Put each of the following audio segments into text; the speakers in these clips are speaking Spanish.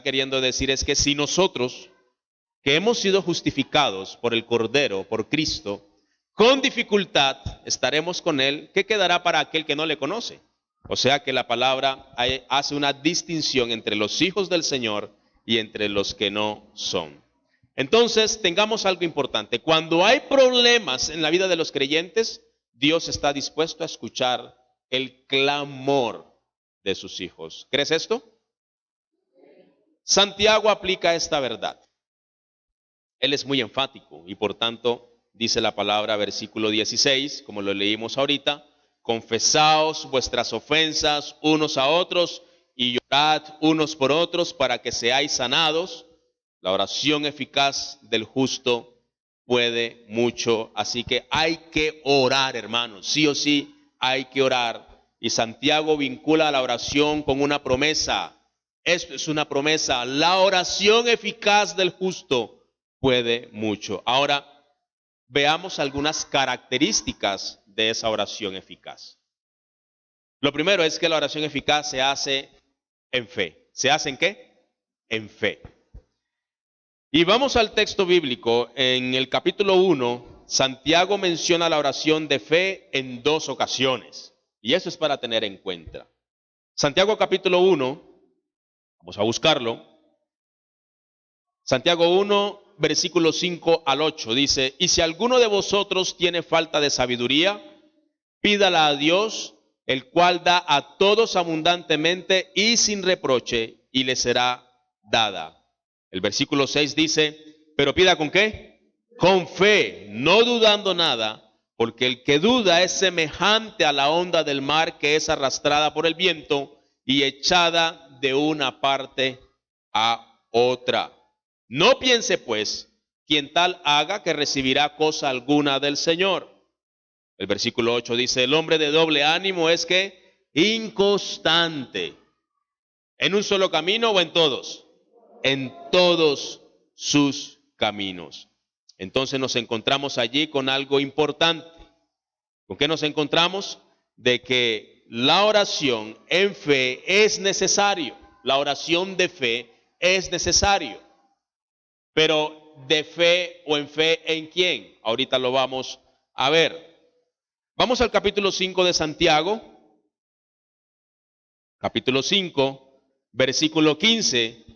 queriendo decir es que si nosotros, que hemos sido justificados por el Cordero, por Cristo, con dificultad estaremos con Él, ¿qué quedará para aquel que no le conoce? O sea que la palabra hace una distinción entre los hijos del Señor y entre los que no son. Entonces, tengamos algo importante. Cuando hay problemas en la vida de los creyentes, Dios está dispuesto a escuchar el clamor de sus hijos. ¿Crees esto? Santiago aplica esta verdad. Él es muy enfático y por tanto dice la palabra, versículo 16, como lo leímos ahorita, confesaos vuestras ofensas unos a otros y llorad unos por otros para que seáis sanados. La oración eficaz del justo puede mucho, así que hay que orar, hermanos, sí o sí hay que orar. Y Santiago vincula la oración con una promesa. Esto es una promesa, la oración eficaz del justo puede mucho. Ahora, veamos algunas características de esa oración eficaz. Lo primero es que la oración eficaz se hace en fe. ¿Se hace en qué? En fe. Y vamos al texto bíblico. En el capítulo 1, Santiago menciona la oración de fe en 2 ocasiones. Y eso es para tener en cuenta. Santiago capítulo 1, vamos a buscarlo. Santiago 1, versículos 5 al 8 dice, y si alguno de vosotros tiene falta de sabiduría, pídala a Dios, el cual da a todos abundantemente y sin reproche, y le será dada. El versículo 6 dice, pero pida ¿con qué? Con fe, no dudando nada, porque el que duda es semejante a la onda del mar que es arrastrada por el viento y echada de una parte a otra. No piense, pues, quien tal haga que recibirá cosa alguna del Señor. El versículo 8 dice, el hombre de doble ánimo es que inconstante. ¿En un solo camino o en todos? En todos sus caminos. Entonces nos encontramos allí con algo importante. ¿Con qué nos encontramos? De que la oración en fe es necesario. La oración de fe es necesario. Pero de fe o en fe ¿en quién? Ahorita lo vamos a ver. Vamos al capítulo 5 de Santiago. Capítulo 5, versículo 15.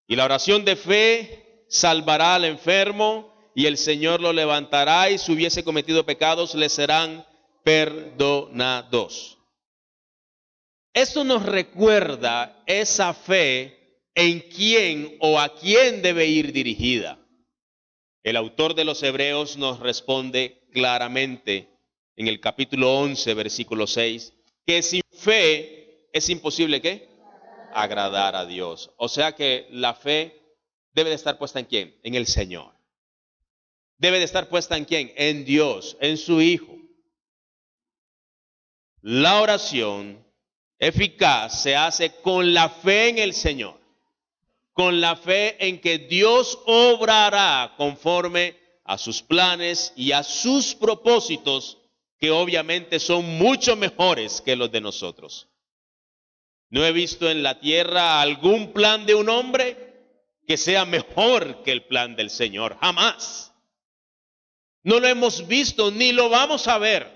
Y la oración de fe salvará al enfermo y el Señor lo levantará y si hubiese cometido pecados le serán perdonados. Esto nos recuerda esa fe en quién o a quién debe ir dirigida. El autor de los Hebreos nos responde claramente en el capítulo 11, versículo 6, que sin fe es imposible ¿qué? Agradar a Dios. O sea que la fe debe de estar puesta ¿en quién? En el Señor. Debe de estar puesta ¿en quién? En Dios, en su Hijo. La oración eficaz se hace con la fe en el Señor. Con la fe en que Dios obrará conforme a sus planes y a sus propósitos, que obviamente son mucho mejores que los de nosotros. No he visto en la tierra algún plan de un hombre que sea mejor que el plan del Señor, jamás. No lo hemos visto ni lo vamos a ver,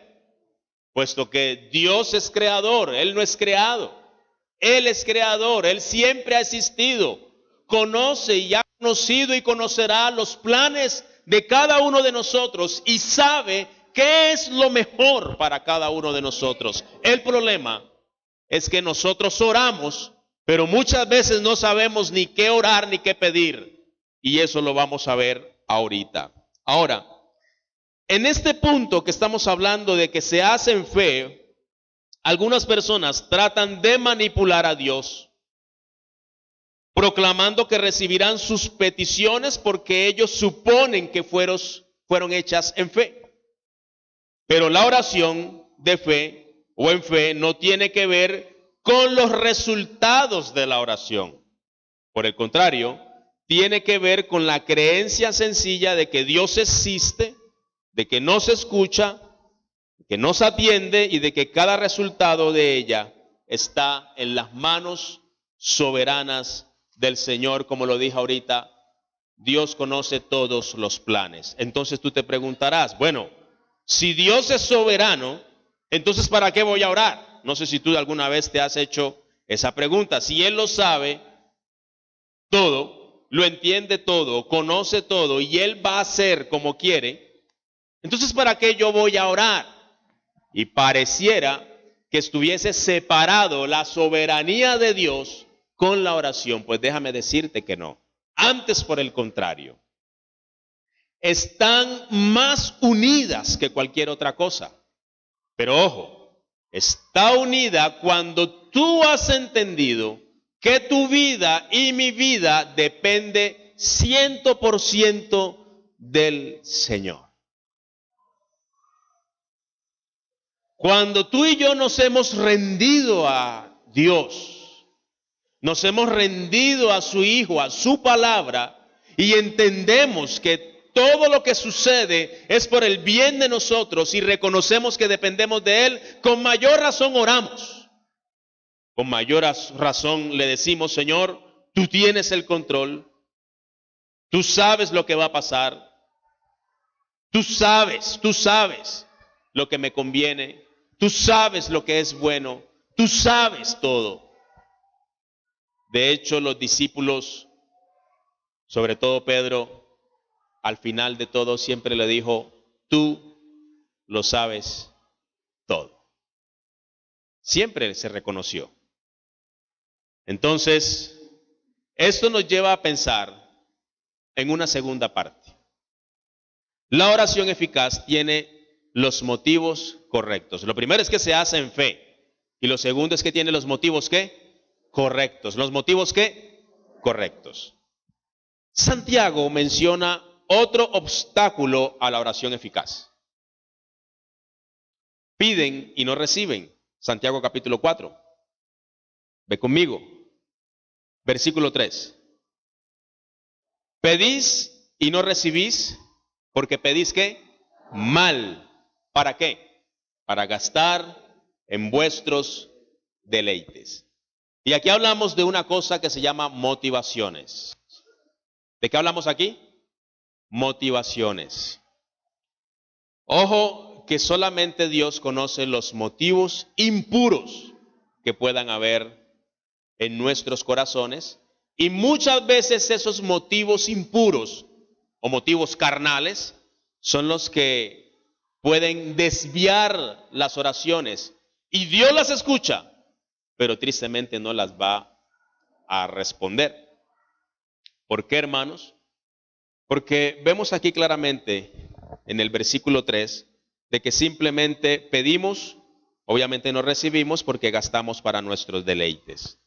puesto que Dios es creador, Él no es creado. Él es creador, Él siempre ha existido. Conoce y ha conocido y conocerá los planes de cada uno de nosotros y sabe qué es lo mejor para cada uno de nosotros. El problema es que nosotros oramos, pero muchas veces no sabemos ni qué orar ni qué pedir. Y eso lo vamos a ver ahorita. Ahora, en este punto que estamos hablando de que se hace en fe, algunas personas tratan de manipular a Dios, proclamando que recibirán sus peticiones porque ellos suponen que fueron hechas en fe. Pero la oración de fe o en fe no tiene que ver con los resultados de la oración. Por el contrario, tiene que ver con la creencia sencilla de que Dios existe, de que nos escucha, que nos atiende y de que cada resultado de ella está en las manos soberanas del Señor, como lo dije ahorita, Dios conoce todos los planes. Entonces tú te preguntarás, bueno, si Dios es soberano, entonces ¿para qué voy a orar? No sé si tú alguna vez te has hecho esa pregunta. Si Él lo sabe todo, lo entiende todo, conoce todo y Él va a hacer como quiere, entonces ¿para qué yo voy a orar? Y pareciera que estuviese separado la soberanía de Dios con la oración. Pues déjame decirte que no. Antes, por el contrario, están más unidas que cualquier otra cosa. Pero ojo, está unida cuando tú has entendido que tu vida y mi vida depende 100% del Señor. Cuando tú y yo nos hemos rendido a Dios, nos hemos rendido a su Hijo, a su palabra, y entendemos que todo lo que sucede es por el bien de nosotros y reconocemos que dependemos de Él, con mayor razón oramos. Con mayor razón le decimos, Señor, tú tienes el control, tú sabes lo que va a pasar, tú sabes lo que me conviene, tú sabes lo que es bueno, tú sabes todo. De hecho, los discípulos, sobre todo Pedro, al final de todo siempre le dijo, tú lo sabes todo. Siempre se reconoció. Entonces, esto nos lleva a pensar en una segunda parte. La oración eficaz tiene los motivos correctos. Lo primero es que se hace en fe. Y lo segundo es que tiene los motivos ¿qué? Correctos. ¿Los motivos qué? Correctos. Santiago menciona otro obstáculo a la oración eficaz. Piden y no reciben. Santiago capítulo 4. Ve conmigo. Versículo 3. Pedís y no recibís, porque pedís ¿qué? Mal. ¿Para qué? Para gastar en vuestros deleites. Y aquí hablamos de una cosa que se llama motivaciones. ¿De qué hablamos aquí? Motivaciones. Ojo que solamente Dios conoce los motivos impuros que puedan haber en nuestros corazones y muchas veces esos motivos impuros o motivos carnales son los que pueden desviar las oraciones y Dios las escucha, pero tristemente no las va a responder. ¿Por qué, hermanos? Porque vemos aquí claramente en el versículo 3 de que simplemente pedimos, obviamente no recibimos porque gastamos para nuestros deleites.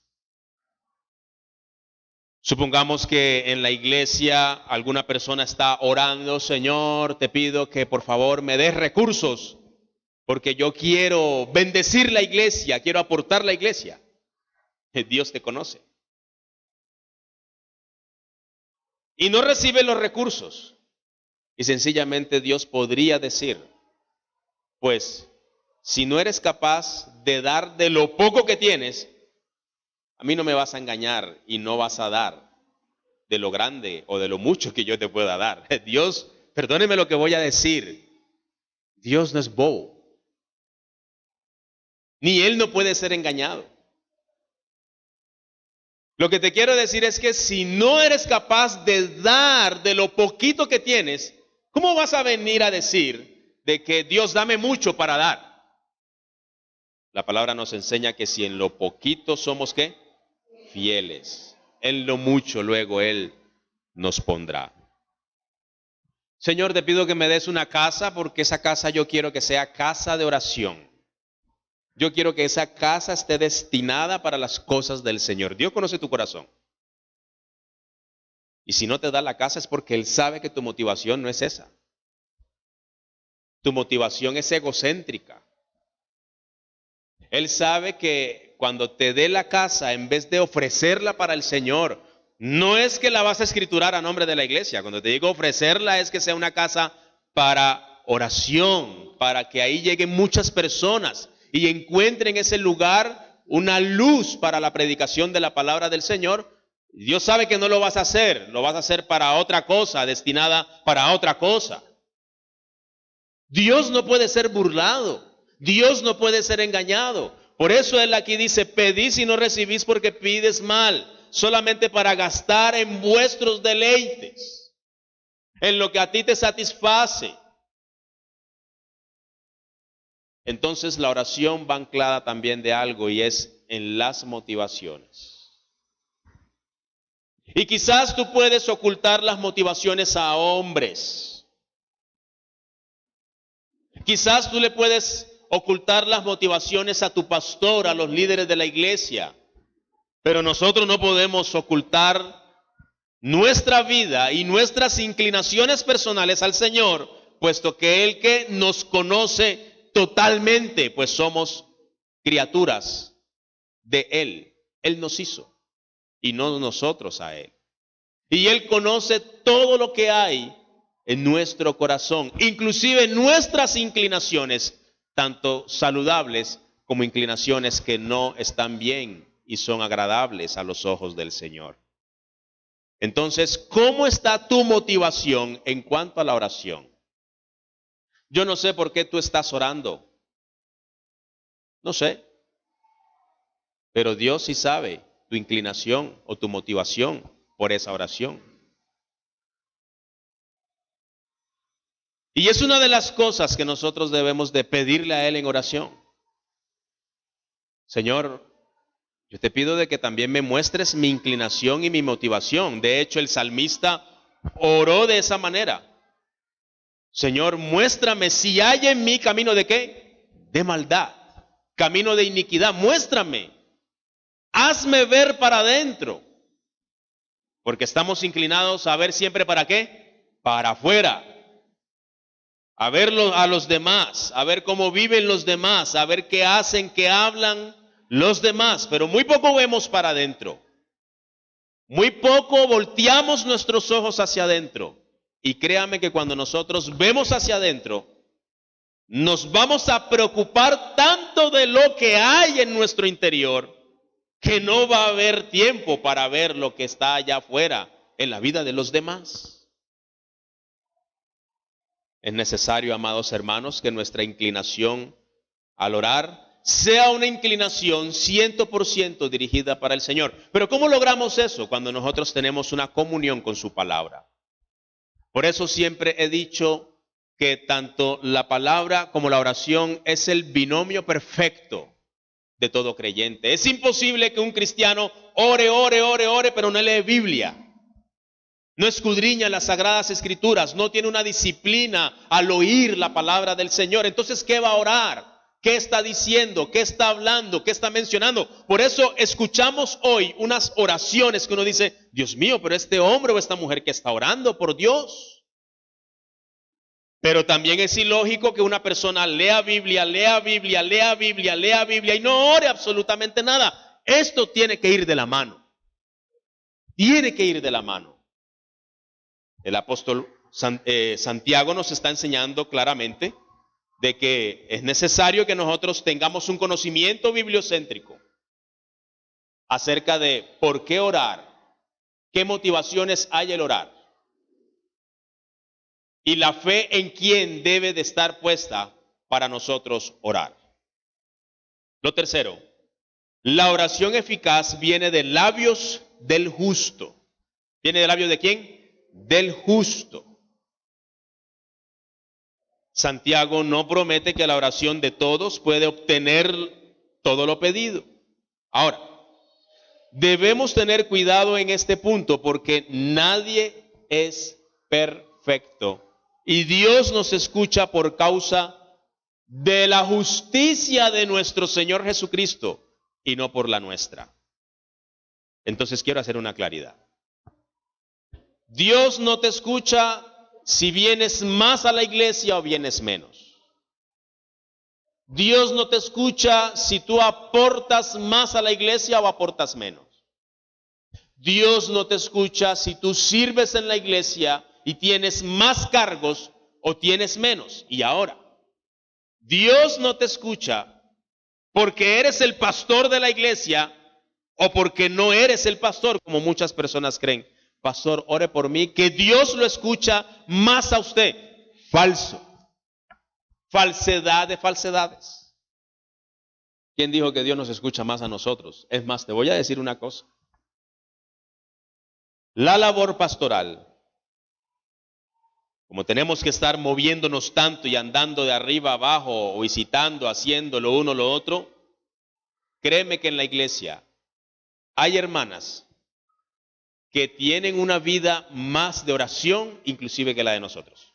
Supongamos que en la iglesia alguna persona está orando, Señor, te pido que por favor me des recursos porque yo quiero bendecir la iglesia, quiero aportar la iglesia. Dios te conoce. Y no recibe los recursos. Y sencillamente Dios podría decir, pues, si no eres capaz de dar de lo poco que tienes, a mí no me vas a engañar y no vas a dar de lo grande o de lo mucho que yo te pueda dar. Dios, perdóneme lo que voy a decir, Dios no es bobo. Ni Él no puede ser engañado. Lo que te quiero decir es que si no eres capaz de dar de lo poquito que tienes, ¿cómo vas a venir a decir de que Dios dame mucho para dar? La palabra nos enseña que si en lo poquito somos ¿qué? Fieles. En lo mucho luego Él nos pondrá. Señor, te pido que me des una casa porque esa casa yo quiero que sea casa de oración. Yo quiero que esa casa esté destinada para las cosas del Señor. Dios conoce tu corazón. Y si no te da la casa es porque Él sabe que tu motivación no es esa. Tu motivación es egocéntrica. Él sabe que cuando te dé la casa, en vez de ofrecerla para el Señor, no es que la vas a escriturar a nombre de la iglesia. Cuando te digo ofrecerla es que sea una casa para oración, para que ahí lleguen muchas personas y encuentren en ese lugar una luz para la predicación de la palabra del Señor, Dios sabe que no lo vas a hacer para otra cosa, destinada para otra cosa. Dios no puede ser burlado, Dios no puede ser engañado. Por eso Él aquí dice, pedís y no recibís porque pides mal, solamente para gastar en vuestros deleites, en lo que a ti te satisface. Entonces la oración va anclada también de algo y es en las motivaciones. Y quizás tú puedes ocultar las motivaciones a hombres. Quizás tú le puedes ocultar las motivaciones a tu pastor, a los líderes de la iglesia. Pero nosotros no podemos ocultar nuestra vida y nuestras inclinaciones personales al Señor, puesto que Él que nos conoce totalmente, pues somos criaturas de Él. Él nos hizo y no nosotros a Él. Y Él conoce todo lo que hay en nuestro corazón, inclusive nuestras inclinaciones, tanto saludables como inclinaciones que no están bien y son agradables a los ojos del Señor. Entonces, ¿cómo está tu motivación en cuanto a la oración? Yo no sé por qué tú estás orando. No sé. Pero Dios sí sabe tu inclinación o tu motivación por esa oración. Y es una de las cosas que nosotros debemos de pedirle a Él en oración. Señor, yo te pido de que también me muestres mi inclinación y mi motivación. De hecho, el salmista oró de esa manera. Señor, muéstrame si hay en mí camino de ¿qué? De maldad, camino de iniquidad. Muéstrame. Hazme ver para adentro. Porque estamos inclinados a ver siempre ¿para qué? Para afuera. A ver a los demás, a ver cómo viven los demás, a ver qué hacen, qué hablan los demás. Pero muy poco vemos para adentro. Muy poco volteamos nuestros ojos hacia adentro. Y créame que cuando nosotros vemos hacia adentro, nos vamos a preocupar tanto de lo que hay en nuestro interior, que no va a haber tiempo para ver lo que está allá afuera en la vida de los demás. Es necesario, amados hermanos, que nuestra inclinación al orar sea una inclinación 100% dirigida para el Señor. Pero ¿cómo logramos eso? Cuando nosotros tenemos una comunión con su palabra. Por eso siempre he dicho que tanto la palabra como la oración es el binomio perfecto de todo creyente. Es imposible que un cristiano ore, pero no lee Biblia. No escudriña las sagradas escrituras, no tiene una disciplina al oír la palabra del Señor. Entonces, ¿qué va a orar? ¿Qué está diciendo? ¿Qué está hablando? ¿Qué está mencionando? Por eso escuchamos hoy unas oraciones que uno dice, Dios mío, pero este hombre o esta mujer que está orando por Dios. Pero también es ilógico que una persona lea Biblia y no ore absolutamente nada. Esto tiene que ir de la mano. Tiene que ir de la mano. El apóstol Santiago nos está enseñando claramente de que es necesario que nosotros tengamos un conocimiento bibliocéntrico acerca de por qué orar, qué motivaciones hay el orar y la fe en quién debe de estar puesta para nosotros orar. Lo tercero, la oración eficaz viene de labios del justo. ¿Viene de labios de quién? Del justo. Santiago no promete que la oración de todos puede obtener todo lo pedido. Ahora, debemos tener cuidado en este punto porque nadie es perfecto y Dios nos escucha por causa de la justicia de nuestro Señor Jesucristo y no por la nuestra. Entonces quiero hacer una claridad. Dios no te escucha si vienes más a la iglesia o vienes menos. Dios no te escucha si tú aportas más a la iglesia o aportas menos. Dios no te escucha si tú sirves en la iglesia y tienes más cargos o tienes menos. Y ahora, Dios no te escucha porque eres el pastor de la iglesia O porque no eres el pastor, como muchas personas creen. Pastor, ore por mí, que Dios lo escucha más a usted. Falso. Falsedad de falsedades. ¿Quién dijo que Dios nos escucha más a nosotros? Es más, te voy a decir una cosa. La labor pastoral, como tenemos que estar moviéndonos tanto y andando de arriba a abajo, o visitando, haciendo lo uno, lo otro, créeme que en la iglesia hay hermanas que tienen una vida más de oración, inclusive que la de nosotros.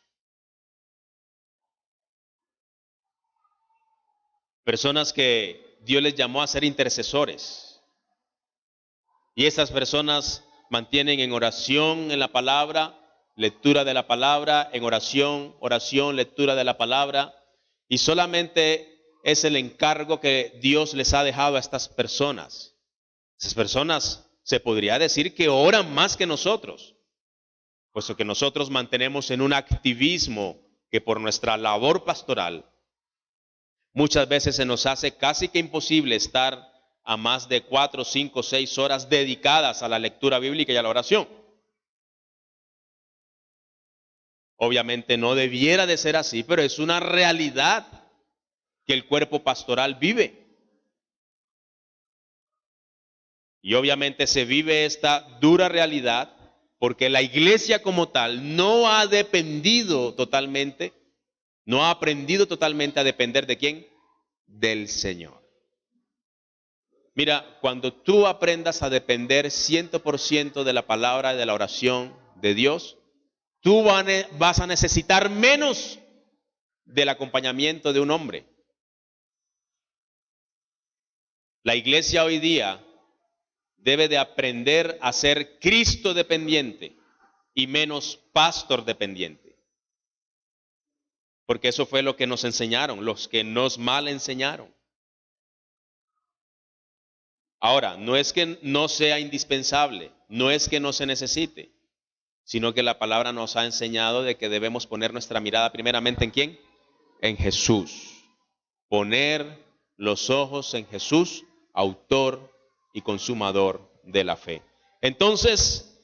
Personas que Dios les llamó a ser intercesores. Y esas personas mantienen en oración en la palabra, lectura de la palabra, en oración, oración, lectura de la palabra. Y solamente es el encargo que Dios les ha dejado a estas personas. Esas personas se podría decir que oran más que nosotros, puesto que nosotros mantenemos en un activismo que por nuestra labor pastoral muchas veces se nos hace casi que imposible estar a más de 4, 5, 6 horas dedicadas a la lectura bíblica y a la oración. Obviamente no debiera de ser así, pero es una realidad que el cuerpo pastoral vive. Y obviamente se vive esta dura realidad porque la iglesia como tal no ha dependido totalmente, no ha aprendido totalmente a depender ¿de quién? Del Señor. Mira, cuando tú aprendas a depender 100% de la palabra y de la oración de Dios, tú vas a necesitar menos del acompañamiento de un hombre. La iglesia hoy día debe de aprender a ser Cristo dependiente y menos pastor dependiente. Porque eso fue lo que nos enseñaron, los que nos mal enseñaron. Ahora, no es que no sea indispensable, no es que no se necesite, sino que la palabra nos ha enseñado de que debemos poner nuestra mirada primeramente ¿en quién? En Jesús. Poner los ojos en Jesús, autor y consumador de la fe. Entonces,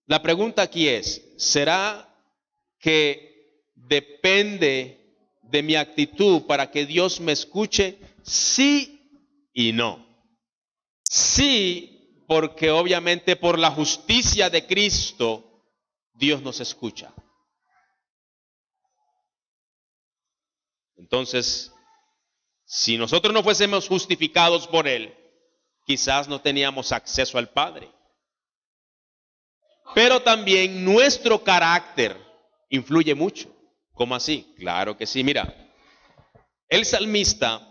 la pregunta aquí es, ¿será que depende de mi actitud para que Dios me escuche? Sí y no. Sí, porque obviamente por la justicia de Cristo, Dios nos escucha. Entonces, si nosotros no fuésemos justificados por Él, quizás no teníamos acceso al Padre. Pero también nuestro carácter influye mucho. ¿Cómo así? Claro que sí. Mira, el salmista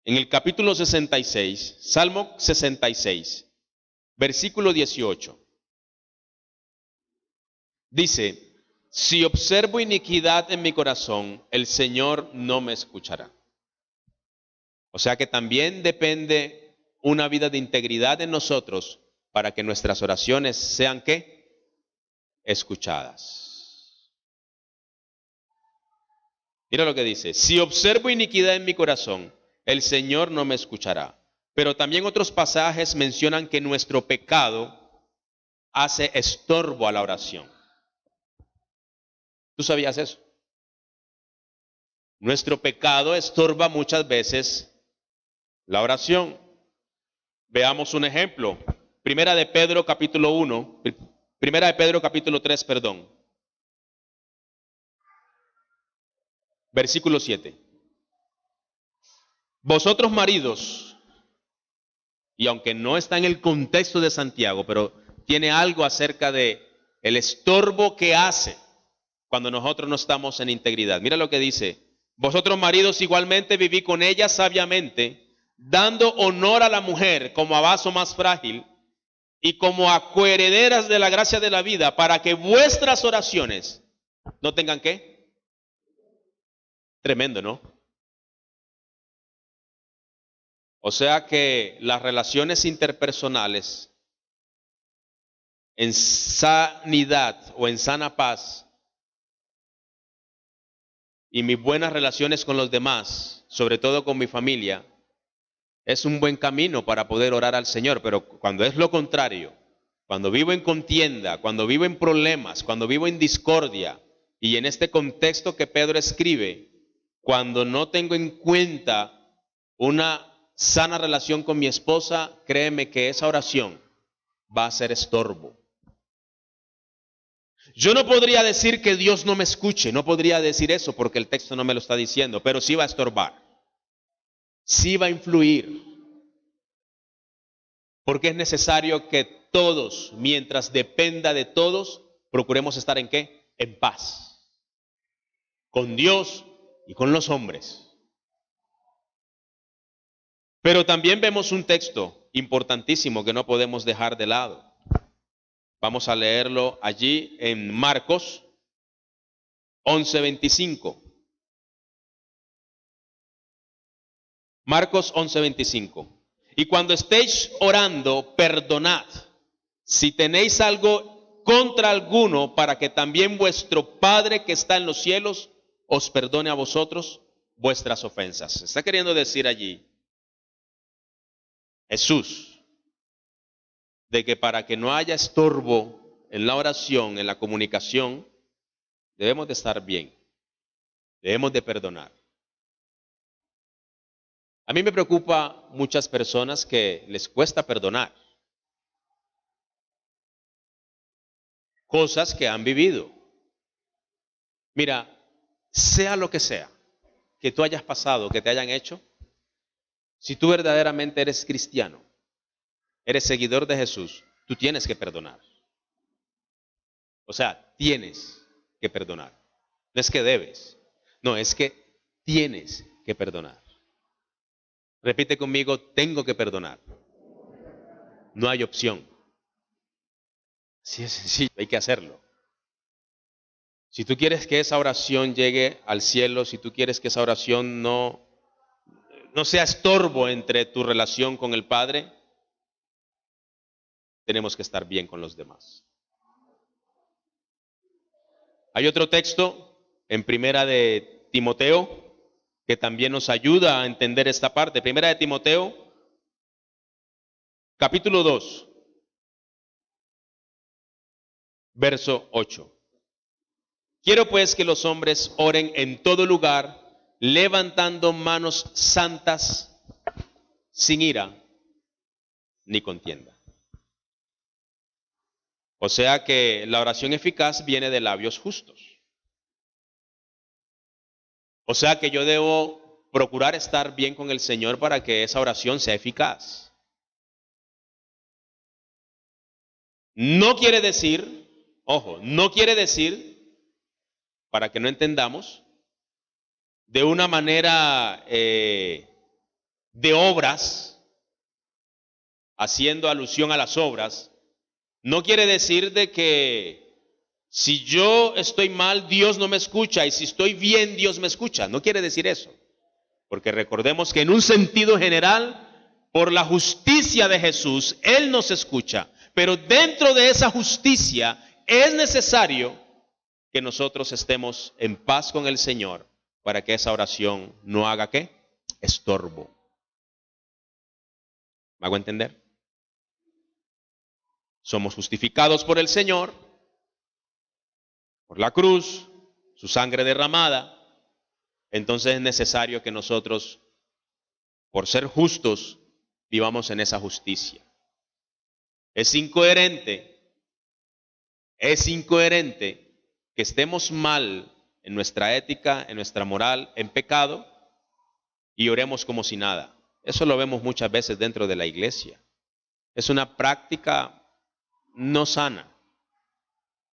en el capítulo 66, Salmo 66, versículo 18, dice, si observo iniquidad en mi corazón, el Señor no me escuchará. O sea que también depende una vida de integridad en nosotros para que nuestras oraciones sean ¿qué? Escuchadas. Mira lo que dice, si observo iniquidad en mi corazón, el Señor no me escuchará. Pero también otros pasajes mencionan que nuestro pecado hace estorbo a la oración. ¿Tú sabías eso? Nuestro pecado estorba muchas veces la oración. Veamos un ejemplo. Primera de Pedro capítulo 1, Primera de Pedro capítulo 3, perdón. Versículo 7. Vosotros maridos, y aunque no está en el contexto de Santiago, pero tiene algo acerca de el estorbo que hace cuando nosotros no estamos en integridad. Mira lo que dice. Vosotros maridos igualmente viví con ella sabiamente, dando honor a la mujer como a vaso más frágil y como a coherederas de la gracia de la vida, para que vuestras oraciones no tengan ¿qué? Tremendo, ¿no? O sea que las relaciones interpersonales en sanidad o en sana paz y mis buenas relaciones con los demás, sobre todo con mi familia, Es un buen camino para poder orar al Señor, pero cuando es lo contrario, cuando vivo en contienda, cuando vivo en problemas, cuando vivo en discordia, y en este contexto que Pedro escribe, cuando no tengo en cuenta una sana relación con mi esposa, créeme que esa oración va a ser estorbo. Yo no podría decir que Dios no me escuche, no podría decir eso porque el texto no me lo está diciendo, pero sí va a estorbar, sí va a influir, porque es necesario que todos, mientras dependa de todos, procuremos estar ¿en qué? En paz, con Dios y con los hombres. Pero también vemos un texto importantísimo que no podemos dejar de lado. Vamos a leerlo allí en Marcos 11:25. Marcos 11:25. Y cuando estéis orando, perdonad si tenéis algo contra alguno, para que también vuestro Padre que está en los cielos os perdone a vosotros vuestras ofensas. Está queriendo decir allí Jesús de que para que no haya estorbo en la oración, en la comunicación, debemos de estar bien, debemos de perdonar. A mí me preocupa muchas personas que les cuesta perdonar cosas que han vivido. Mira, sea lo que sea que tú hayas pasado, que te hayan hecho, si tú verdaderamente eres cristiano, eres seguidor de Jesús, tú tienes que perdonar. O sea, tienes que perdonar. No es que debes, no, es que tienes que perdonar. Repite conmigo, tengo que perdonar. No hay opción. Sí, es sencillo, hay que hacerlo. Si tú quieres que esa oración llegue al cielo, si tú quieres que esa oración no sea estorbo entre tu relación con el Padre, tenemos que estar bien con los demás. Hay otro texto en Primera de Timoteo que también nos ayuda a entender esta parte. Primera de Timoteo, capítulo 2, verso 8. Quiero pues que los hombres oren en todo lugar, levantando manos santas, sin ira ni contienda. O sea que la oración eficaz viene de labios justos. O sea que yo debo procurar estar bien con el Señor para que esa oración sea eficaz. No quiere decir, ojo, no quiere decir, para que no entendamos, de una manera de obras, haciendo alusión a las obras, no quiere decir de que si yo estoy mal, Dios no me escucha, y si estoy bien, Dios me escucha. No quiere decir eso. Porque recordemos que en un sentido general, por la justicia de Jesús, Él nos escucha. Pero dentro de esa justicia es necesario que nosotros estemos en paz con el Señor para que esa oración no haga ¿qué? Estorbo. ¿Me hago entender? Somos justificados por el Señor, por la cruz, su sangre derramada. Entonces es necesario que nosotros, por ser justos, vivamos en esa justicia. Es incoherente que estemos mal en nuestra ética, en nuestra moral, en pecado, y oremos como si nada. Eso lo vemos muchas veces dentro de la iglesia. Es una práctica no sana.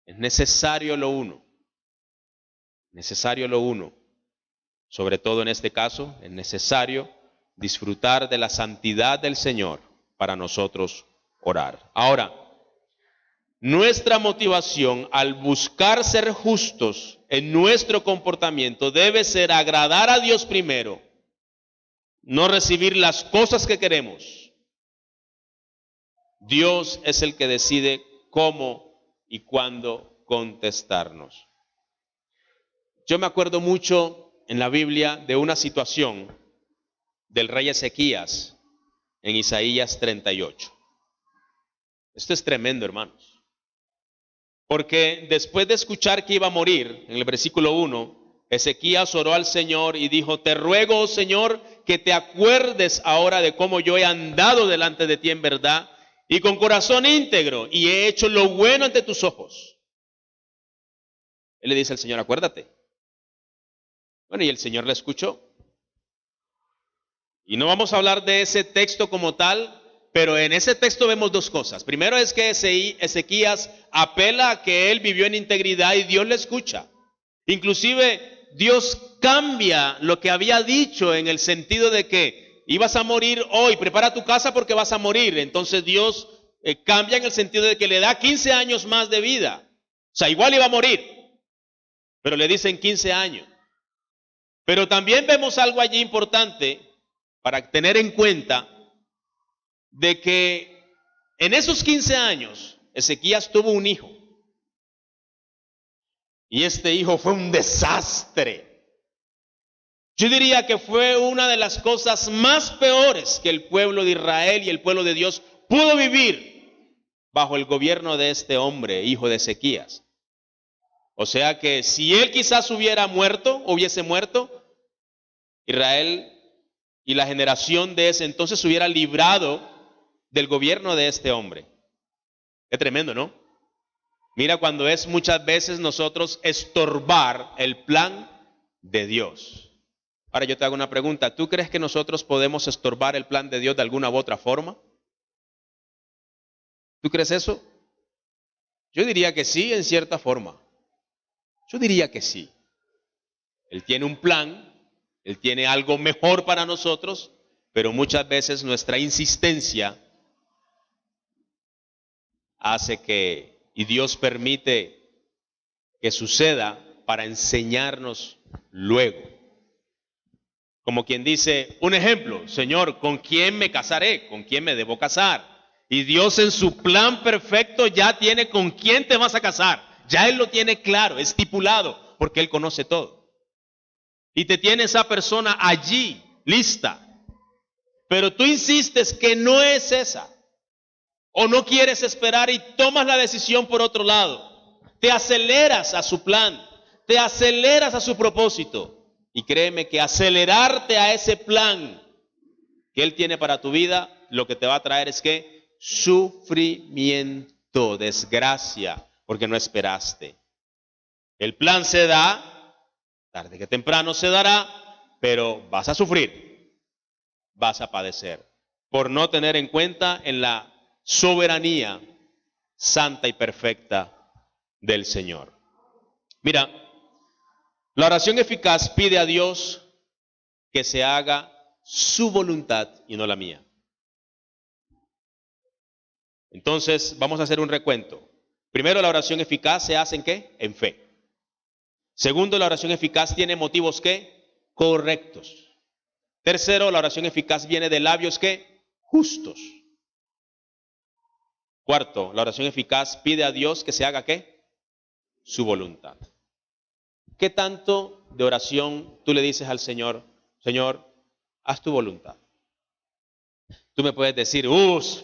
Es necesario lo uno. Necesario lo uno. Sobre todo en este caso, es necesario disfrutar de la santidad del Señor para nosotros orar. Ahora, nuestra motivación al buscar ser justos en nuestro comportamiento debe ser agradar a Dios primero, no recibir las cosas que queremos. Dios es el que decide cómo y cuándo contestarnos. Yo me acuerdo mucho en la Biblia de una situación del rey Ezequías. en Isaías 38. Esto es tremendo, hermanos. Porque después de escuchar que iba a morir, en el versículo 1, Ezequías oró al Señor y dijo: te ruego, oh Señor, que te acuerdes ahora de cómo yo he andado delante de ti en verdad y con corazón íntegro, y he hecho lo bueno ante tus ojos. Él le dice al Señor: acuérdate. Bueno, y el Señor le escuchó. Y no vamos a hablar de ese texto como tal, pero en ese texto vemos dos cosas. Primero es que Ezequías apela a que él vivió en integridad y Dios le escucha. Inclusive Dios cambia lo que había dicho en el sentido de que ibas a morir hoy, prepara tu casa porque vas a morir. Entonces Dios cambia en el sentido de que le da 15 años más de vida. O sea, igual iba a morir, pero le dicen 15 años. Pero también vemos algo allí importante para tener en cuenta, de que en esos 15 años Ezequías tuvo un hijo. Y este hijo fue un desastre. Yo diría que fue una de las cosas más peores que el pueblo de Israel y el pueblo de Dios pudo vivir bajo el gobierno de este hombre, hijo de Ezequías. O sea que si él quizás hubiese muerto, Israel y la generación de ese entonces se hubiera librado del gobierno de este hombre. Es tremendo, ¿no? Mira cuando es muchas veces nosotros estorbar el plan de Dios. Ahora yo te hago una pregunta. ¿Tú crees que nosotros podemos estorbar el plan de Dios de alguna u otra forma? ¿Tú crees eso? Yo diría que sí, en cierta forma. Yo diría que sí. Él tiene un plan, Él tiene algo mejor para nosotros, pero muchas veces nuestra insistencia hace que, y Dios permite que suceda para enseñarnos luego. Como quien dice, un ejemplo: Señor, ¿con quién me casaré? ¿Con quién me debo casar? Y Dios en su plan perfecto ya tiene con quién te vas a casar. Ya Él lo tiene claro, estipulado, porque Él conoce todo. Y te tiene esa persona allí, lista. Pero tú insistes que no es esa. O no quieres esperar y tomas la decisión por otro lado. Te aceleras a su plan, te aceleras a su propósito. Y créeme que acelerarte a ese plan que Él tiene para tu vida, lo que te va a traer es que sufrimiento, desgracia, porque no esperaste. El plan se da, tarde que temprano se dará, pero vas a sufrir, vas a padecer, por no tener en cuenta en la soberanía santa y perfecta del Señor. Mira, la oración eficaz pide a Dios que se haga su voluntad y no la mía. Entonces, vamos a hacer un recuento. Primero, la oración eficaz se hace ¿en qué? En fe. Segundo, la oración eficaz tiene motivos ¿qué? Correctos. Tercero, la oración eficaz viene de labios ¿qué? Justos. Cuarto, la oración eficaz pide a Dios que se haga ¿qué? Su voluntad. ¿Qué tanto de oración tú le dices al Señor? Señor, haz tu voluntad. Tú me puedes decir,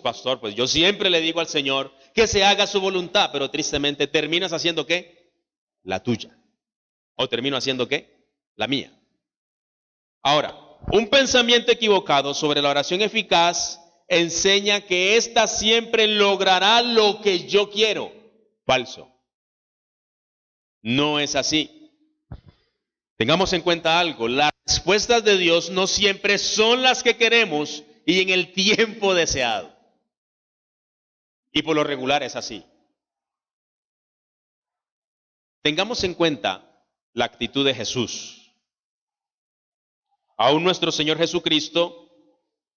pastor, pues yo siempre le digo al Señor que se haga su voluntad, pero tristemente terminas haciendo ¿qué? La tuya. ¿O termino haciendo qué? La mía. Ahora, un pensamiento equivocado sobre la oración eficaz enseña que ésta siempre logrará lo que yo quiero. Falso. No es así. Tengamos en cuenta algo: las respuestas de Dios no siempre son las que queremos y en el tiempo deseado. Y por lo regular es así. Tengamos en cuenta la actitud de Jesús. Aún nuestro Señor Jesucristo,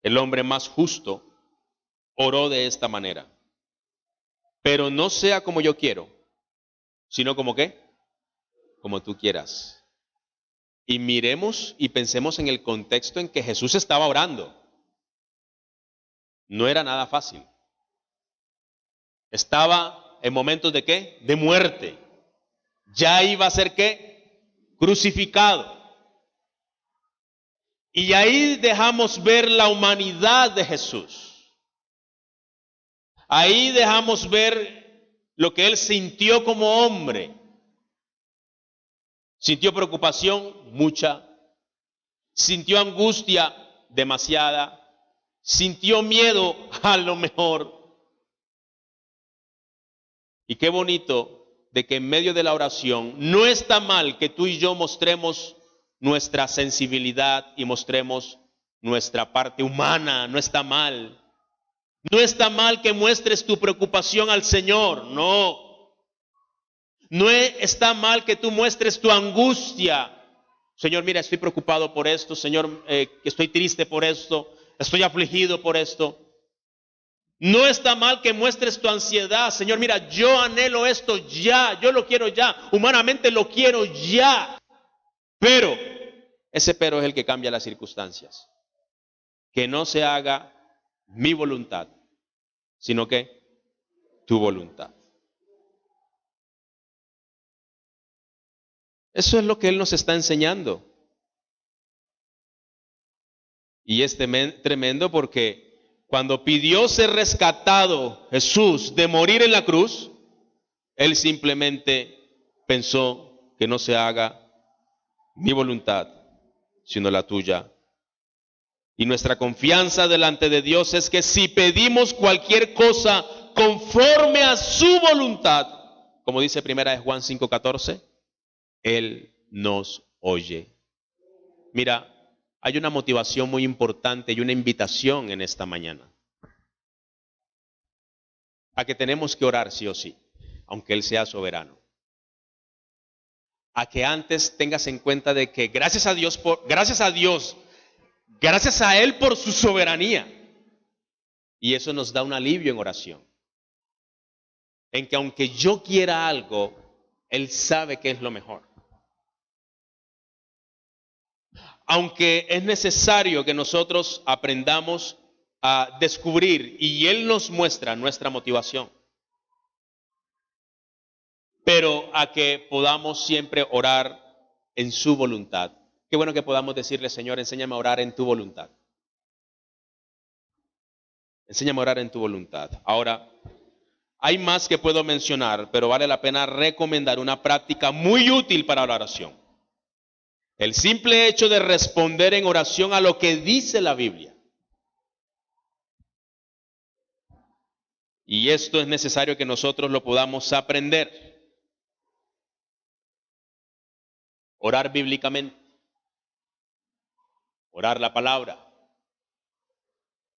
el hombre más justo, oró de esta manera: pero no sea como yo quiero, sino como ¿qué? Como tú quieras. Y miremos y pensemos en el contexto en que Jesús estaba orando. No era nada fácil. Estaba en momentos de ¿qué? De muerte. Ya iba a ser ¿qué? Crucificado. Y ahí dejamos ver la humanidad de Jesús. Ahí dejamos ver lo que Él sintió como hombre. Sintió preocupación, mucha. Sintió angustia, demasiada. Sintió miedo, a lo mejor. Y qué bonito de que en medio de la oración no está mal que tú y yo mostremos nuestra sensibilidad y mostremos nuestra parte humana. No está mal. No está mal que muestres tu preocupación al Señor. No. No está mal que tú muestres tu angustia. Señor, mira, estoy preocupado por esto. Señor, estoy triste por esto. Estoy afligido por esto. No está mal que muestres tu ansiedad. Señor, mira, yo anhelo esto ya. Yo lo quiero ya. Humanamente lo quiero ya. Pero, ese pero es el que cambia las circunstancias. Que no se haga mi voluntad, sino que tu voluntad. Eso es lo que Él nos está enseñando. Y es tremendo porque cuando pidió ser rescatado Jesús de morir en la cruz, Él simplemente pensó que no se haga mi voluntad, sino la tuya. Y nuestra confianza delante de Dios es que si pedimos cualquier cosa conforme a su voluntad, como dice 1 Juan 5:14, Él nos oye. Mira, hay una motivación muy importante y una invitación en esta mañana. A que tenemos que orar sí o sí, aunque Él sea soberano. A que antes tengas en cuenta de que gracias a Dios, gracias a Él por su soberanía. Y eso nos da un alivio en oración. En que aunque yo quiera algo, Él sabe que es lo mejor. Aunque es necesario que nosotros aprendamos a descubrir y Él nos muestra nuestra motivación. Pero a que podamos siempre orar en su voluntad. Qué bueno que podamos decirle, Señor, enséñame a orar en tu voluntad. Enséñame a orar en tu voluntad. Ahora, hay más que puedo mencionar, pero vale la pena recomendar una práctica muy útil para la oración. El simple hecho de responder en oración a lo que dice la Biblia. Y esto es necesario que nosotros lo podamos aprender. Orar bíblicamente. Orar la palabra.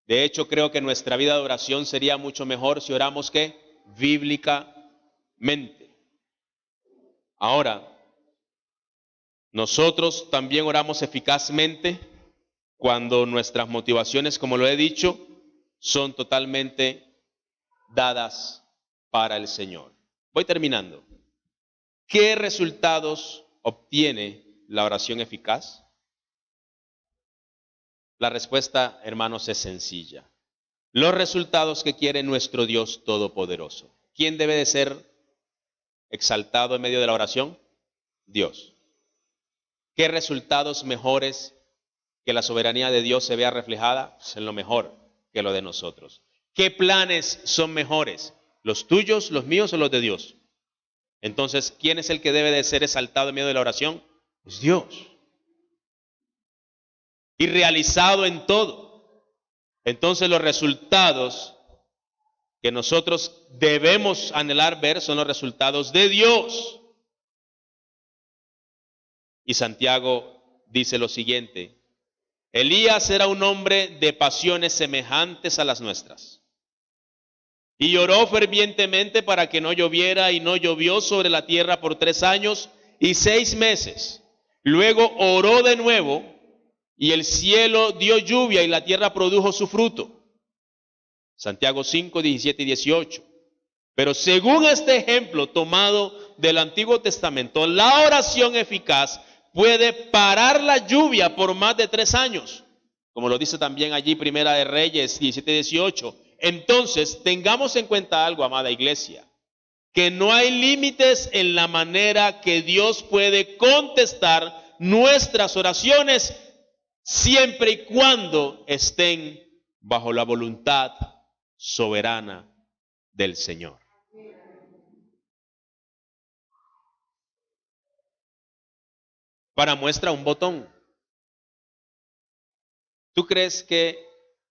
De hecho, creo que nuestra vida de oración sería mucho mejor si oramos ¿qué? Bíblicamente. Ahora, nosotros también oramos eficazmente cuando nuestras motivaciones, como lo he dicho, son totalmente dadas para el Señor. Voy terminando. ¿Qué resultados obtiene la oración eficaz? La respuesta, hermanos, es sencilla. Los resultados que quiere nuestro Dios Todopoderoso. ¿Quién debe de ser exaltado en medio de la oración? Dios. ¿Qué resultados mejores que la soberanía de Dios se vea reflejada? Pues en lo mejor que lo de nosotros. ¿Qué planes son mejores? ¿Los tuyos, los míos o los de Dios? Entonces, ¿quién es el que debe de ser exaltado en medio de la oración? Es Dios. Y realizado en todo. Entonces, los resultados que nosotros debemos anhelar ver son los resultados de Dios. Y Santiago dice lo siguiente: Elías era un hombre de pasiones semejantes a las nuestras. Y oró fervientemente para que no lloviera, y no llovió sobre la tierra por 3 años y 6 meses. Luego oró de nuevo, y el cielo dio lluvia y la tierra produjo su fruto. Santiago 5, 17 y 18. Pero según este ejemplo tomado del Antiguo Testamento, la oración eficaz puede parar la lluvia por más de 3 años. Como lo dice también allí Primera de Reyes 17 y 18. Entonces, tengamos en cuenta algo, amada iglesia, que no hay límites en la manera que Dios puede contestar nuestras oraciones siempre y cuando estén bajo la voluntad soberana del Señor. Para muestra un botón. ¿Tú crees que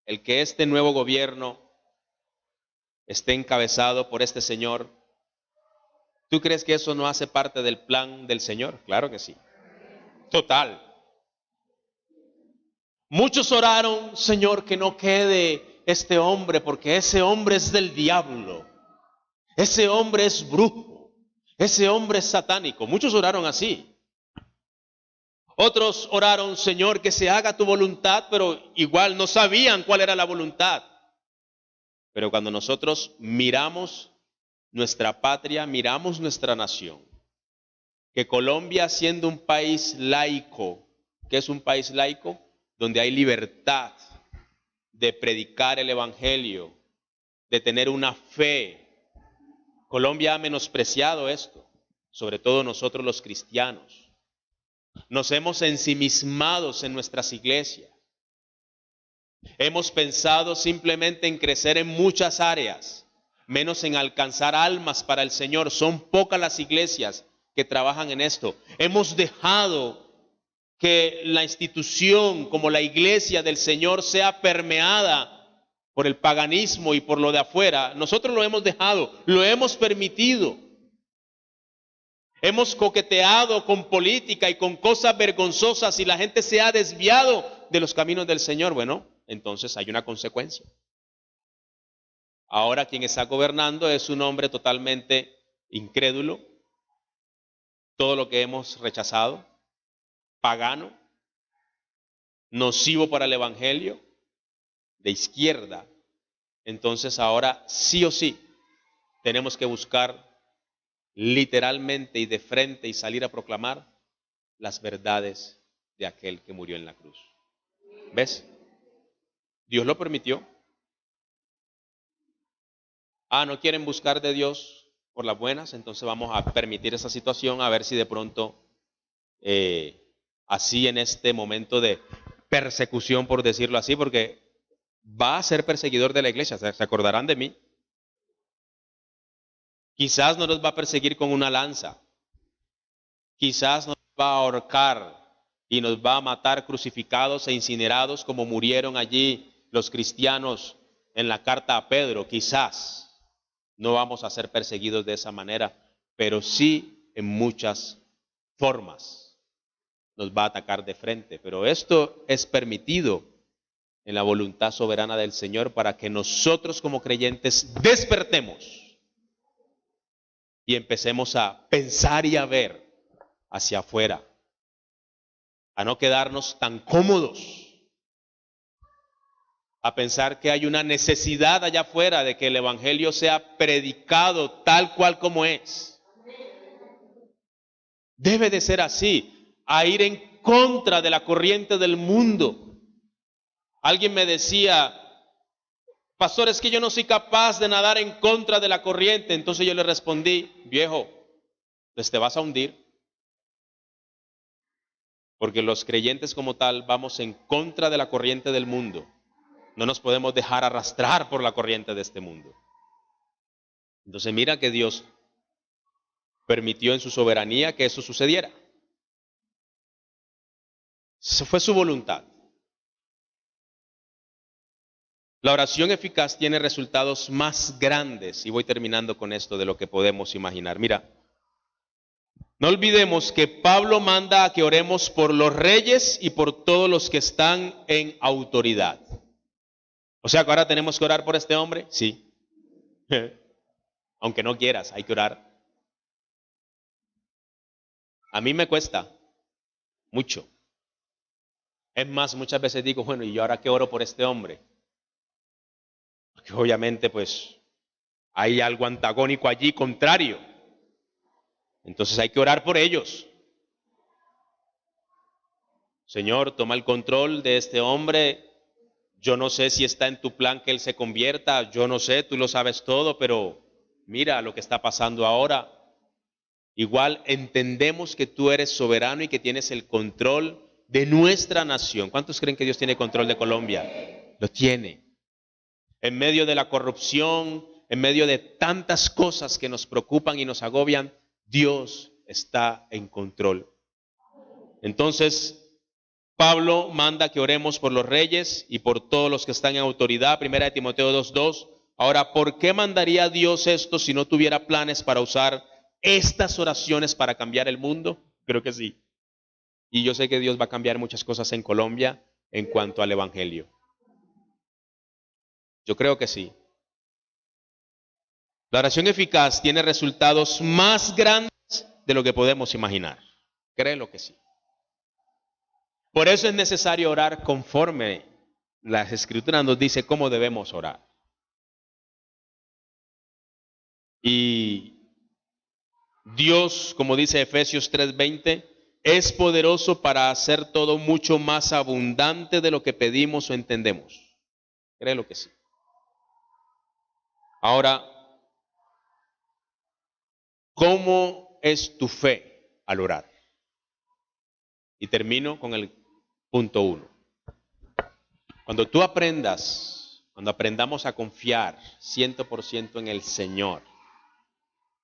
este nuevo gobierno esté encabezado por este señor? ¿Tú crees que eso no hace parte del plan del Señor? Claro que sí. Total. Muchos oraron, Señor, que no quede este hombre, porque ese hombre es del diablo. Ese hombre es brujo. Ese hombre es satánico. Muchos oraron así. Otros oraron, Señor, que se haga tu voluntad, pero igual no sabían cuál era la voluntad. Pero cuando nosotros miramos nuestra patria, miramos nuestra nación, que Colombia, siendo un país laico, ¿qué es un país laico? Donde hay libertad de predicar el evangelio, de tener una fe. Colombia ha menospreciado esto, sobre todo nosotros los cristianos. Nos hemos ensimismado en nuestras iglesias. Hemos pensado simplemente en crecer en muchas áreas, menos en alcanzar almas para el Señor. Son pocas las iglesias que trabajan en esto. Hemos dejado que la institución como la iglesia del Señor sea permeada por el paganismo y por lo de afuera. Nosotros lo hemos dejado, lo hemos permitido. Hemos coqueteado con política y con cosas vergonzosas y la gente se ha desviado de los caminos del Señor. Bueno, entonces hay una consecuencia. Ahora quien está gobernando es un hombre totalmente incrédulo, todo lo que hemos rechazado, pagano, nocivo para el evangelio, de izquierda. Entonces ahora sí o sí tenemos que buscar literalmente y de frente y salir a proclamar las verdades de aquel que murió en la cruz. ¿Ves? Dios lo permitió. No quieren buscar de Dios por las buenas, entonces vamos a permitir esa situación a ver si de pronto, así en este momento de persecución, por decirlo así, porque va a ser perseguidor de la iglesia, se acordarán de mí. Quizás no nos va a perseguir con una lanza, quizás nos va a ahorcar y nos va a matar crucificados e incinerados como murieron allí los cristianos en la carta a Pedro. Quizás no vamos a ser perseguidos de esa manera, pero sí en muchas formas nos va a atacar de frente. Pero esto es permitido en la voluntad soberana del Señor para que nosotros como creyentes despertemos y empecemos a pensar y a ver hacia afuera, a no quedarnos tan cómodos, a pensar que hay una necesidad allá afuera de que el evangelio sea predicado tal cual como es. Debe de ser así, a ir en contra de la corriente del mundo. Alguien me decía, pastor, es que yo no soy capaz de nadar en contra de la corriente. Entonces yo le respondí, viejo, pues te vas a hundir. Porque los creyentes como tal vamos en contra de la corriente del mundo. No nos podemos dejar arrastrar por la corriente de este mundo. Entonces mira que Dios permitió en su soberanía que eso sucediera. Eso fue su voluntad. La oración eficaz tiene resultados más grandes, y voy terminando con esto, de lo que podemos imaginar. Mira, no olvidemos que Pablo manda a que oremos por los reyes y por todos los que están en autoridad. O sea que ahora tenemos que orar por este hombre, sí. Aunque no quieras, hay que orar. A mí me cuesta mucho. Es más, muchas veces digo, bueno, ¿y yo ahora qué oro por este hombre? Porque obviamente pues hay algo antagónico allí, contrario. Entonces hay que orar por ellos. Señor, toma el control de este hombre. Yo no sé si está en tu plan que él se convierta. Yo no sé, tú lo sabes todo, pero mira lo que está pasando ahora. Igual entendemos que tú eres soberano y que tienes el control de nuestra nación. ¿Cuántos creen que Dios tiene control de Colombia? Lo tiene. En medio de la corrupción, en medio de tantas cosas que nos preocupan y nos agobian, Dios está en control. Entonces, Pablo manda que oremos por los reyes y por todos los que están en autoridad. 1 Timoteo 2:2. Ahora, ¿por qué mandaría Dios esto si no tuviera planes para usar estas oraciones para cambiar el mundo? Creo que sí. Y yo sé que Dios va a cambiar muchas cosas en Colombia en cuanto al evangelio. Yo creo que sí. La oración eficaz tiene resultados más grandes de lo que podemos imaginar. Créelo que sí. Por eso es necesario orar conforme las Escrituras nos dice cómo debemos orar. Y Dios, como dice Efesios 3:20, es poderoso para hacer todo mucho más abundante de lo que pedimos o entendemos. Créelo que sí. Ahora, ¿cómo es tu fe al orar? Y termino con el punto 1. Cuando aprendamos a confiar 100% en el Señor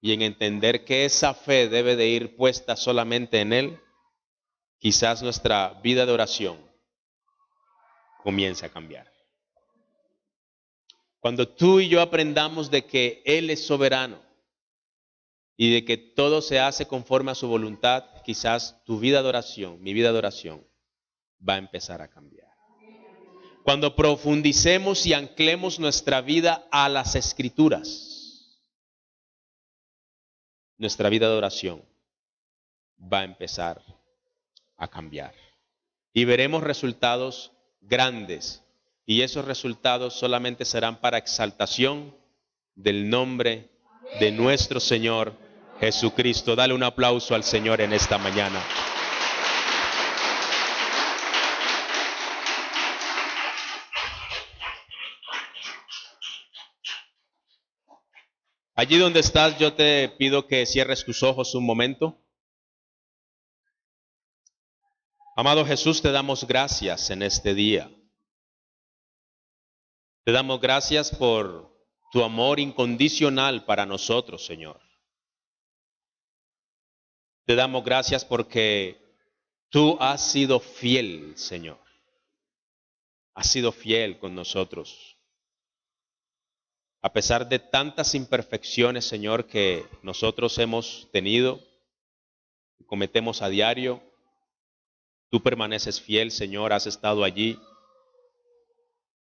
y en entender que esa fe debe de ir puesta solamente en Él, quizás nuestra vida de oración comience a cambiar. Cuando tú y yo aprendamos de que Él es soberano y de que todo se hace conforme a su voluntad, quizás tu vida de oración, mi vida de oración, va a empezar a cambiar. Cuando profundicemos y anclemos nuestra vida a las Escrituras, nuestra vida de oración va a empezar a cambiar. Y veremos resultados grandes. Y esos resultados solamente serán para exaltación del nombre de nuestro Señor Jesucristo. Dale un aplauso al Señor en esta mañana. Allí donde estás, yo te pido que cierres tus ojos un momento. Amado Jesús, te damos gracias en este día. Te damos gracias por tu amor incondicional para nosotros, Señor. Te damos gracias porque tú has sido fiel, Señor. Has sido fiel con nosotros. A pesar de tantas imperfecciones, Señor, que nosotros hemos tenido, cometemos a diario, tú permaneces fiel, Señor, has estado allí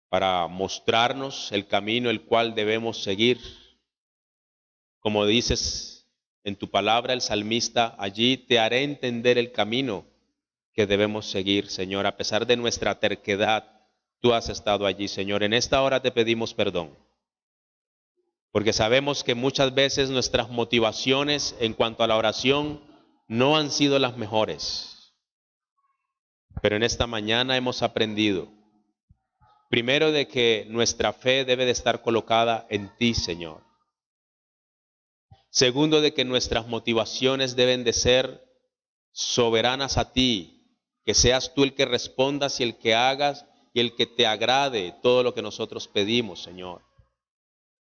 para mostrarnos el camino el cual debemos seguir. Como dices en tu palabra, el salmista, allí te haré entender el camino que debemos seguir, Señor. A pesar de nuestra terquedad, tú has estado allí, Señor. En esta hora te pedimos perdón, porque sabemos que muchas veces nuestras motivaciones en cuanto a la oración no han sido las mejores. Pero en esta mañana hemos aprendido, primero, de que nuestra fe debe de estar colocada en ti, Señor. Segundo, de que nuestras motivaciones deben de ser soberanas a ti, que seas tú el que respondas y el que hagas y el que te agrade todo lo que nosotros pedimos, Señor.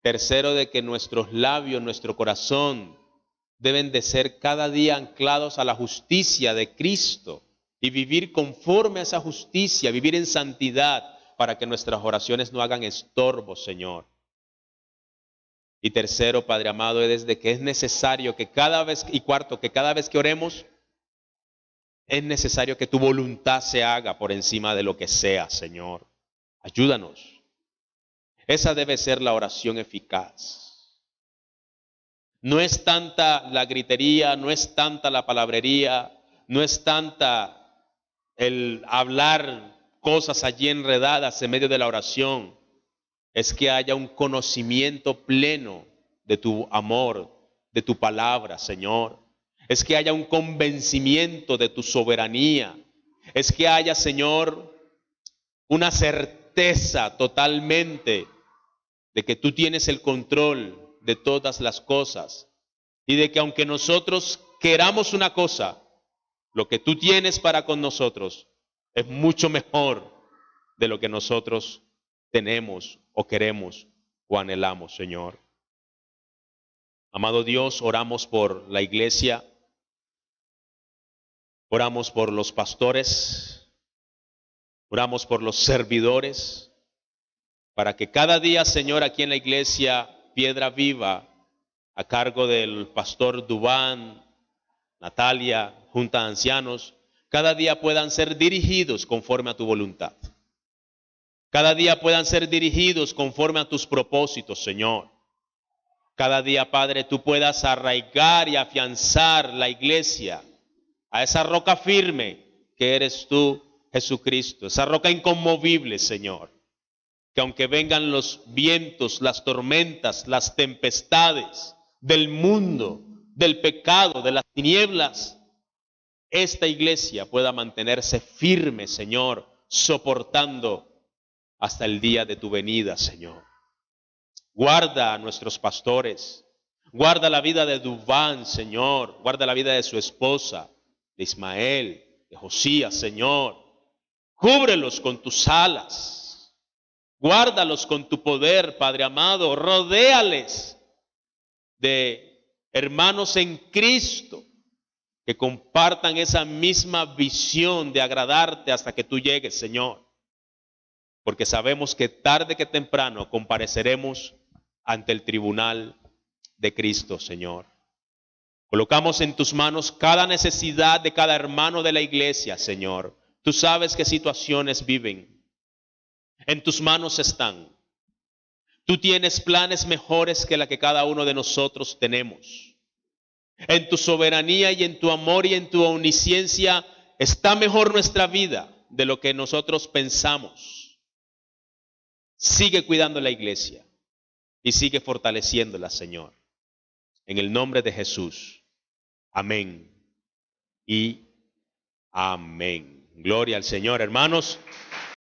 Tercero, de que nuestros labios, nuestro corazón deben de ser cada día anclados a la justicia de Cristo y vivir conforme a esa justicia, vivir en santidad para que nuestras oraciones no hagan estorbo, Señor. Y tercero, Padre amado, es de que es necesario que cada vez, y cuarto, que cada vez que oremos, es necesario que tu voluntad se haga por encima de lo que sea, Señor. Ayúdanos. Esa debe ser la oración eficaz. No es tanta la gritería, no es tanta la palabrería, no es tanta el hablar cosas allí enredadas en medio de la oración. Es que haya un conocimiento pleno de tu amor, de tu palabra, Señor. Es que haya un convencimiento de tu soberanía. Es que haya, Señor, una certeza totalmente de que tú tienes el control de todas las cosas y de que aunque nosotros queramos una cosa, Lo que tú tienes para con nosotros es mucho mejor de lo que nosotros tenemos o queremos o anhelamos, Señor. Amado Dios, oramos por la iglesia, oramos por los pastores, oramos por los servidores, para que cada día, Señor, aquí en la iglesia Piedra Viva, a cargo del pastor Dubán, Natalia, Junta de Ancianos, cada día puedan ser dirigidos conforme a tu voluntad. Cada día puedan ser dirigidos conforme a tus propósitos, Señor. Cada día, Padre, tú puedas arraigar y afianzar la iglesia a esa roca firme que eres tú, Jesucristo, esa roca inconmovible, Señor. Que aunque vengan los vientos, las tormentas, las tempestades del mundo, del pecado, de las tinieblas, esta iglesia pueda mantenerse firme, Señor, soportando hasta el día de tu venida, Señor. Guarda a nuestros pastores, guarda la vida de Dubán, Señor, guarda la vida de su esposa, de Ismael, de Josías, Señor. Cúbrelos con tus alas, guárdalos con tu poder, Padre amado, rodéales de hermanos en Cristo que compartan esa misma visión de agradarte hasta que tú llegues, Señor. Porque sabemos que tarde que temprano compareceremos ante el tribunal de Cristo, Señor. Colocamos en tus manos cada necesidad de cada hermano de la iglesia, Señor. Tú sabes qué situaciones viven. En tus manos están. Tú tienes planes mejores que la que cada uno de nosotros tenemos. En tu soberanía y en tu amor y en tu omnisciencia está mejor nuestra vida de lo que nosotros pensamos. Sigue cuidando la iglesia y sigue fortaleciéndola, Señor. En el nombre de Jesús. Amén y amén. Gloria al Señor, hermanos.